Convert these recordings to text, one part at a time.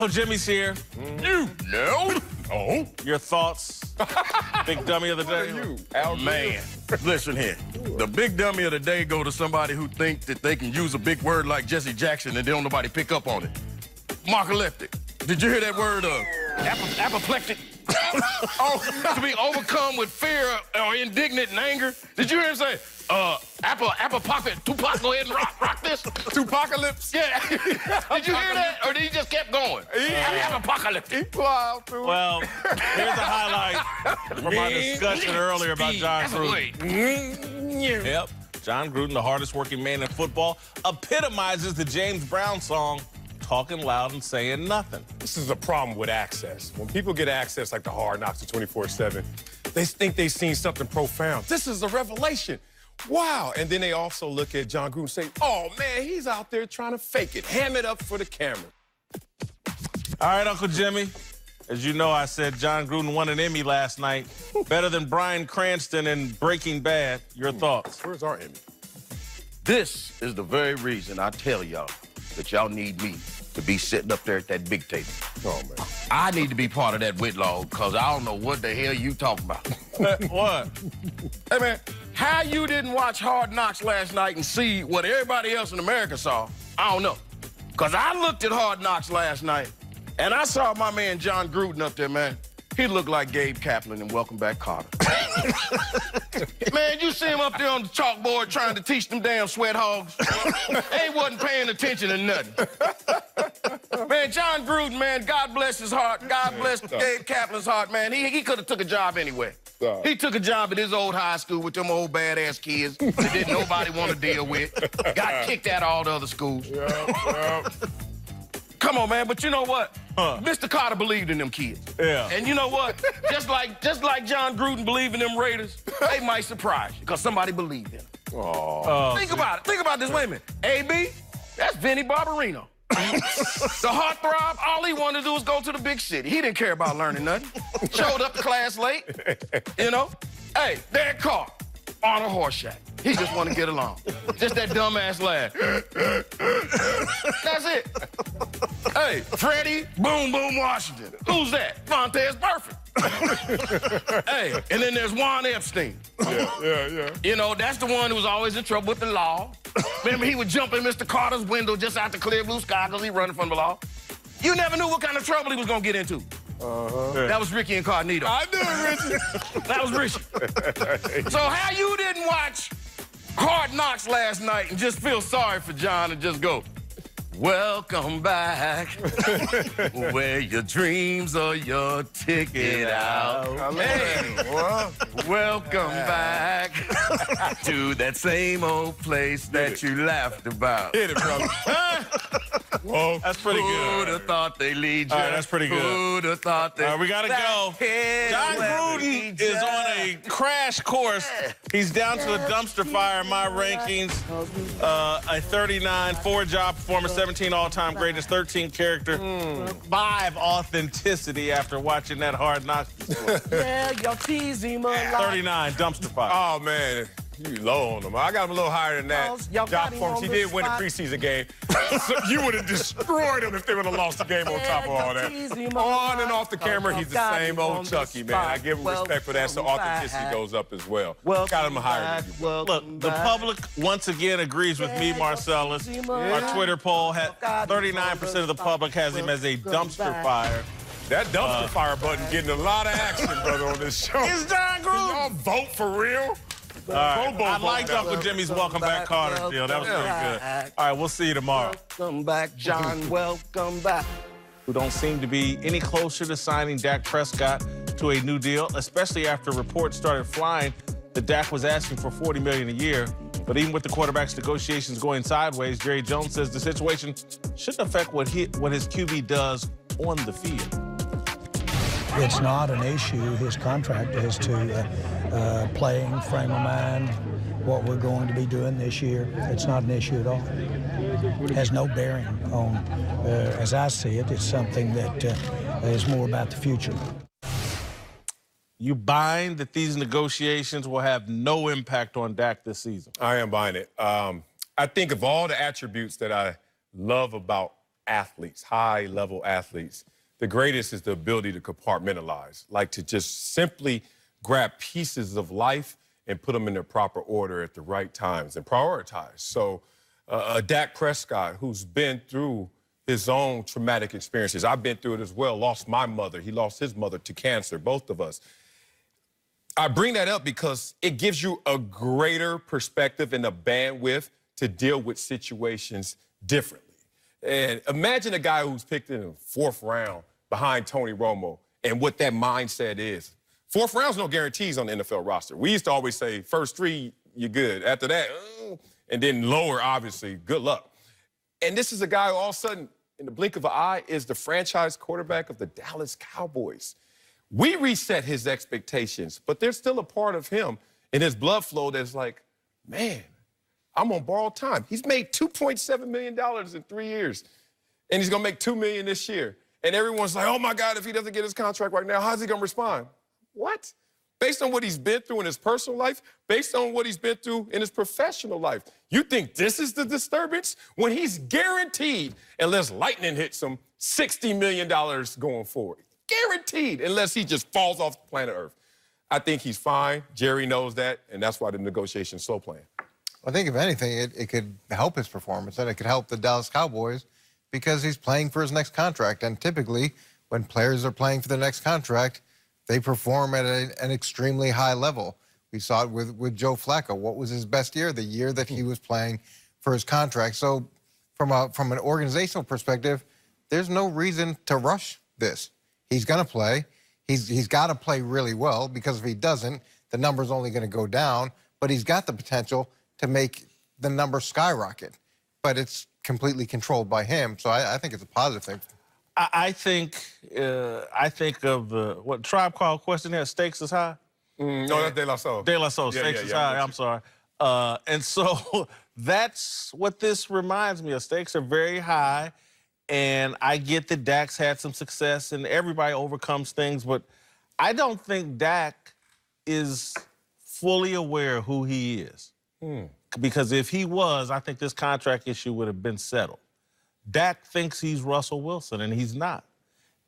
So Jimmy's here. You know? Oh. Your thoughts? Big dummy of the day? You, Al man. Listen here. The big dummy of the day go to somebody who thinks that they can use a big word like Jesse Jackson and don't nobody pick up on it. Narcoleptic. Did you hear that word? Apoplectic. Oh, to be overcome with fear or indignant and anger. Did you hear him say, Apple pocket, Tupac, go ahead and rock this? Tupacalypse? Yeah. Did you hear that? Or did he just kept going? Apocalypse. Well, here's a highlight from our discussion earlier about Jon Gruden. Yep. Jon Gruden, the hardest working man in football, epitomizes the James Brown song, talking loud and saying nothing. This is a problem with access. When people get access like the Hard Knocks to 24/7, they think they've seen something profound. This is a revelation. Wow. And then they also look at Jon Gruden and say, oh, man, he's out there trying to fake it. Ham it up for the camera. All right, Uncle Jimmy. As you know, I said Jon Gruden won an Emmy last night. Better than Bryan Cranston in Breaking Bad. Your thoughts? Where's our Emmy? This is the very reason I tell y'all that y'all need me to be sitting up there at that big table. Oh, man. I need to be part of that Whitlaw, because I don't know what the hell you talking about. What? Hey, man, how you didn't watch Hard Knocks last night and see what everybody else in America saw, I don't know. Because I looked at Hard Knocks last night, and I saw my man Jon Gruden up there, man. He looked like Gabe Kaplan in Welcome Back, Kotter. Man, you see him up there on the chalkboard trying to teach them damn sweat hogs. They wasn't paying attention to nothing. Man, Jon Gruden, man, God bless his heart. God bless Gabe Kaplan's heart, man. He could have took a job anywhere. He took a job at his old high school with them old badass kids that didn't nobody want to deal with. Got kicked out of all the other schools. Come on, man, but you know what? Mr. Carter believed in them kids. Yeah. And you know what? just like Jon Gruden believed in them Raiders, they might surprise you, because somebody believed in them. Think about it. Think about this. Wait a minute. AB, that's Vinny Barbarino. The heartthrob, all he wanted to do was go to the big city. He didn't care about learning nothing. Showed up to class late, you know? Hey, Derek Carr on a horse shack. He just want to get along. Just that dumbass laugh. That's it. Hey, Freddie Boom Boom Washington. Who's that? Vontez Perfect. Hey, and then there's Juan Epstein. Yeah. You know, that's the one who was always in trouble with the law. Remember, he would jump in Mr. Carter's window just out the clear blue sky because he running from the law. You never knew what kind of trouble he was going to get into. That was Ricky Incognito. I knew it, Richie. That was Richie. So how you didn't watch Hard Knocks last night and just feel sorry for Jon and just go, welcome back, where your dreams are your ticket out. Hey, welcome back to that same old place that you laughed about. Hit it, brother. Whoa, that's pretty good. Who'd have thought they lead you? All right, that's pretty good. Who'd have thought they... All right, we gotta go. Jon Gruden is on a crash course. He's down to a dumpster fire in my rankings. A 39, 4-job performance, 17 all-time greatest, 13 character, 5 authenticity after watching that Hard Knocks before. Yeah, y'all tease him a lot. 39, dumpster fire. Oh, man. You low on him. I got him a little higher than that. Job performance. He did win a preseason game. So you would have destroyed him if they would have lost the game on top of all that. On and off the camera, he's the same old Chucky, man. I give him respect for that, so authenticity goes up as well. Got him higher than you. Look, the public once again agrees with me, Marcellus. Our Twitter poll had 39% of the public has him as a dumpster fire. That dumpster fire button getting a lot of action, brother, on this show. It's Jon Gruden. Y'all vote for real? All right. I liked Uncle Jimmy's Welcome Back Carter deal. That was pretty good. All right, we'll see you tomorrow. Welcome back, Jon. Welcome back. Who don't seem to be any closer to signing Dak Prescott to a new deal, especially after reports started flying that Dak was asking for $40 million a year. But even with the quarterback's negotiations going sideways, Jerry Jones says the situation shouldn't affect what his QB does on the field. It's not an issue. His contract is to playing, frame of mind, what we're going to be doing this year. It's not an issue at all. It has no bearing on, as I see it, it's something that is more about the future. You buying that these negotiations will have no impact on Dak this season? I am buying it. I think of all the attributes that I love about athletes, high-level athletes, the greatest is the ability to compartmentalize, like to just simply grab pieces of life and put them in their proper order at the right times and prioritize. So Dak Prescott, who's been through his own traumatic experiences. I've been through it as well, lost my mother. He lost his mother to cancer, both of us. I bring that up because it gives you a greater perspective and a bandwidth to deal with situations differently. And imagine a guy who's picked in the 4th round behind Tony Romo and what that mindset is. 4th round's no guarantees on the NFL roster. We used to always say, first 3, you're good. After that, and then lower, obviously, good luck. And this is a guy who all of a sudden, in the blink of an eye, is the franchise quarterback of the Dallas Cowboys. We reset his expectations, but there's still a part of him in his blood flow that's like, man, I'm on borrowed time. He's made $2.7 million in 3 years, and he's going to make $2 million this year. And everyone's like, oh, my God, if he doesn't get his contract right now, how's he going to respond? What? Based on what he's been through in his personal life, based on what he's been through in his professional life, you think this is the disturbance? When he's guaranteed, unless lightning hits him, $60 million going forward. Guaranteed, unless he just falls off planet Earth. I think he's fine. Jerry knows that, and that's why the negotiation's slow playing. I think, if anything, it could help his performance, and it could help the Dallas Cowboys because he's playing for his next contract. And typically, when players are playing for their next contract, they perform at an extremely high level. We saw it with Joe Flacco. What was his best year? The year that he was playing for his contract. So from an organizational perspective, there's no reason to rush this. He's going to play. He's got to play really well, because if he doesn't, the number's only going to go down. But he's got the potential to make the number skyrocket. But it's completely controlled by him. So I think it's a positive thing. I think of the, what Tribe Called question there, stakes is high? No, that's De La Soul. De La Soul, stakes is high, I'm sorry. And so that's what this reminds me of. Stakes are very high, and I get that Dak's had some success and everybody overcomes things, but I don't think Dak is fully aware of who he is. Because if he was, I think this contract issue would have been settled. Dak thinks he's Russell Wilson, and he's not.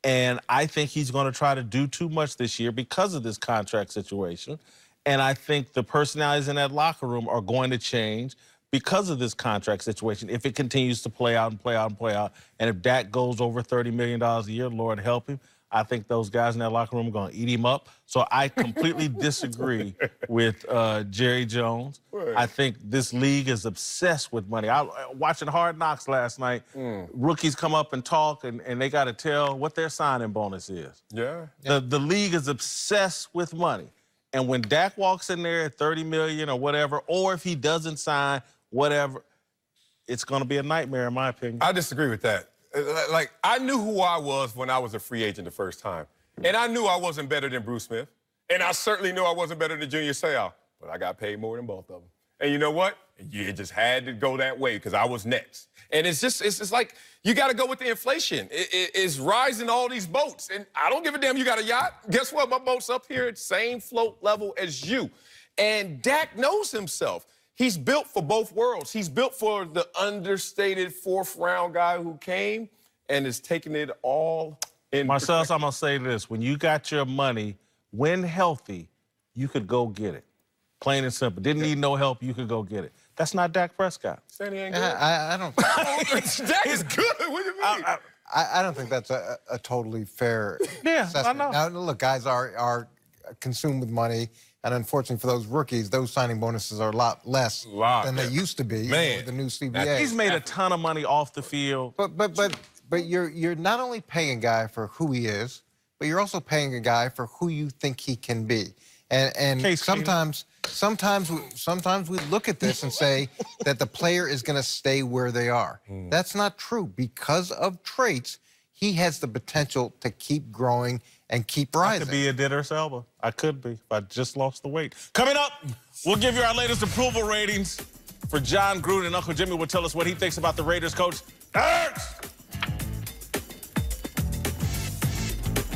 And I think he's going to try to do too much this year because of this contract situation. And I think the personalities in that locker room are going to change because of this contract situation if it continues to play out and play out and play out. And if Dak goes over $30 million a year, Lord help him, I think those guys in that locker room are going to eat him up. So I completely disagree with Jerry Jones. I think this league is obsessed with money. I watching Hard Knocks last night, rookies come up and talk, and they got to tell what their signing bonus is. The league is obsessed with money. And when Dak walks in there at $30 million or whatever, or if he doesn't sign, whatever, it's going to be a nightmare, in my opinion. I disagree with that. Like, I knew who I was when I was a free agent the first time. And I knew I wasn't better than Bruce Smith. And I certainly knew I wasn't better than Junior Seau. But I got paid more than both of them. And you know what? It just had to go that way because I was next. And it's like, you got to go with the inflation. It's rising all these boats. And I don't give a damn you got a yacht. Guess what? My boat's up here at the same float level as you. And Dak knows himself. He's built for both worlds. He's built for the understated 4th round guy who came and is taking it all in. Marcellus, I'm going to say this. When you got your money, when healthy, you could go get it. Plain and simple. Didn't need no help, you could go get it. That's not Dak Prescott. Saying he ain't good? I don't think Dak is good. What do you mean? I don't think that's a totally fair assessment. I know. Now, look, guys are consumed with money. And unfortunately for those rookies, those signing bonuses are a lot less than they used to be. Man. With the new CBA. He's made a ton of money off the field. But you're not only paying a guy for who he is, but you're also paying a guy for who you think he can be. And sometimes we look at this and say that the player is going to stay where they are. That's not true. Because of traits, he has the potential to keep growing and keep rising. I could be a Idris Elba. I could be if I just lost the weight. Coming up, we'll give you our latest approval ratings for Jon Gruden. Uncle Jimmy will tell us what he thinks about the Raiders coach. Next!